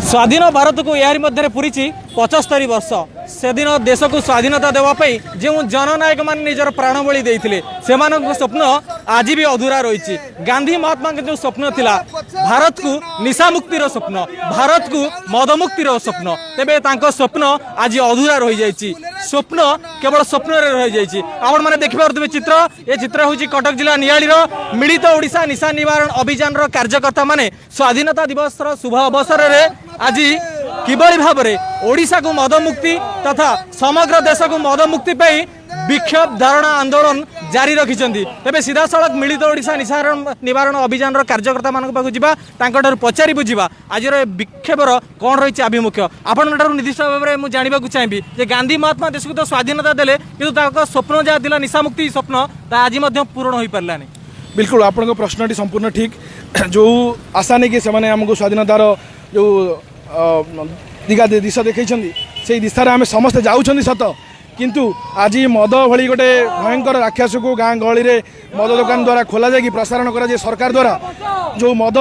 स्वाधीन भारत को यार मध्य पूरी 75 वर्ष से दिन देश को स्वाधीनता देवाई जो जननायक मान निजर प्राणबली देते से स्वप्न आज भी अधूरा रही। गांधी महात्मा जो स्वप्न थिला भारत को निशा मुक्तिर स्वप्न, भारत को मदमुक्तिर स्वप्न, तेबे तांको स्वप्न आज अधूरा रही जाइए। स्वप्न केवल स्वप्न रही जाइए। आपण मैंने देखिए चित्र, ये चित्र हूँ कटक जिला नियाली मिलित ओडिशा निशा निवारण अभियान कार्यकर्ता माने स्वाधीनता दिवस शुभ अवसर में आज किभली भाव में ओडिशा को मदमुक्ति तथा समग्र देश को मदमुक्ति विक्षोभ धारणा आंदोलन जारी रखिंट। तेज सीधा सड़क मिलित ओडिशा निशा निवारण अभियान कार्यकर्ता मान पाखु पचारि बुझा आज विक्षोभर कौन रही आभिमुख्य आपण निर्दिष्ट भाव में मुझे जानवा चाहिए जे गांधी महात्मा देश को तो स्वाधीनता देले कि स्वप्न जहाँ था निशा मुक्ति स्वप्न आज पूर्ण हो पारानी। बिल्कुल आपन प्रश्नटी संपूर्ण ठीक। जो आशा नहीं कि से आमको स्वाधीनतार जो दिशा देखी से दिशार आम समस्ते जाऊँ सत, किंतु आज मद भली गोटे भयंकर राक्षस को गाँ गहली में मद दुकान द्वारा खोल जाए प्रसारण कर सरकार द्वारा जो मद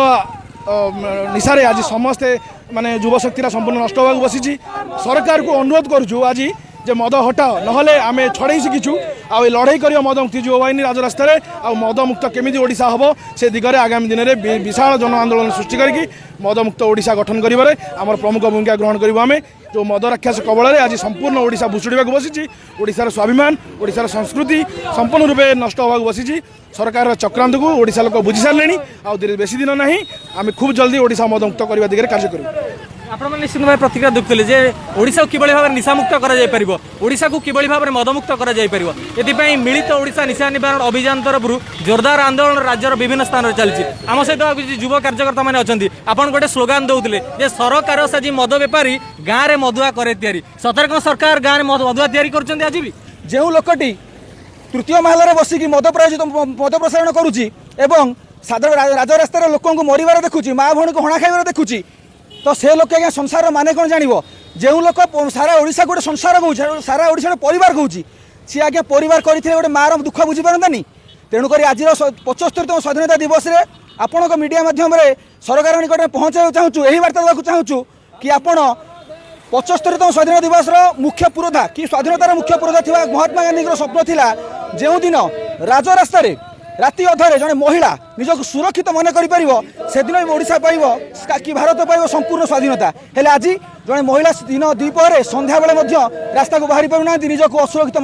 निशारे आज समस्ते माने युवशक्ति संपूर्ण नष्ट होगा बसी। सरकार को अनुरोध करुँ आज जे मद हटाओ नहले आम छड़े शिखीचु आ लड़ाई कर मद मुक्ति जो वाहिनी राजरास्त आ मद मुक्त केमी ओडिशा हम से दिगरे आगामी दिन में विशाल जन आंदोलन सृष्टि करके मद मुक्त ओडिशा गठन करें आम प्रमुख भूमिका ग्रहण करूँ। आम जो मद राक्षस कबल आज संपूर्ण ओडिशा भुशुड़ा बसी। ओडिशार स्वाभिमान ओडिशार संस्कृति संपूर्ण रूपे नष्ट होगा बसी। सरकार चक्रांत को ओडिशा लोक बुझी सारे आ बेसी दिन ना आम खूब जल्दी ओडिशा मद मुक्त करने दिगरे कार्य करूँ। आपण निश्चित भाव प्रतिक्रिया देखुले जे ओडिशा को किभली भाव निशामुक्त करा जाय परिबो, ओडिशा को किभली भाव मदमुक्त करा जाय परिबो, एथिपाई मिलित ओडिशा निशा निवारण अभियान तरफ जोरदार आंदोलन राज्यर विभिन्न स्थान में चलछि। आम सहित युव कार्यकर्ता मैंने अच्छी आपन गोटे स्लोगान दौले जे सरकार साजी मद बेपारी गाँव में मदुआ करे तैयारी। सतर कौन सरकार गाँव में मदुआ तैयारी कर आज भी जो लोकटी तृतीय महल बसिकी मद प्रायोजित मद प्रसारण करुच्ची एवं राजरास्तार लोक मरबार देखुची माँ भौणी को हणा खाइबार देखुची तो से लोक आज्ञा संसार माने कौन जान जो लोक सारा ओडिशा गोटे संसार कौच सारा ओडिशा परिवार कौच सी आज्ञा परिवार करते गोटे मार दुख बुझी पारतानी। तेणुक आज 75तम स्वाधीनता दिवस में आपण मीडिया माध्यम सरकार निकट में पहुँचा चाहूँ यही वार्ता देवाक चाहूँ कि आपण 75तम स्वाधीनता दिवस मुख्य पुरोधा कि स्वाधीनतार मुख्य पुरोधा थी महात्मा गांधी स्वप्न थिला जो दिन राजरास्ता राति अधरे जड़े महिला निजक सुरक्षित मन कर दिन ओडिशा पाइब कि भारत पाइब संपूर्ण स्वाधीनता। हेले आज जड़े महिला दिन द्विपहर संध्या बेले रास्ता को बाहरी पारना निजक असुरक्षित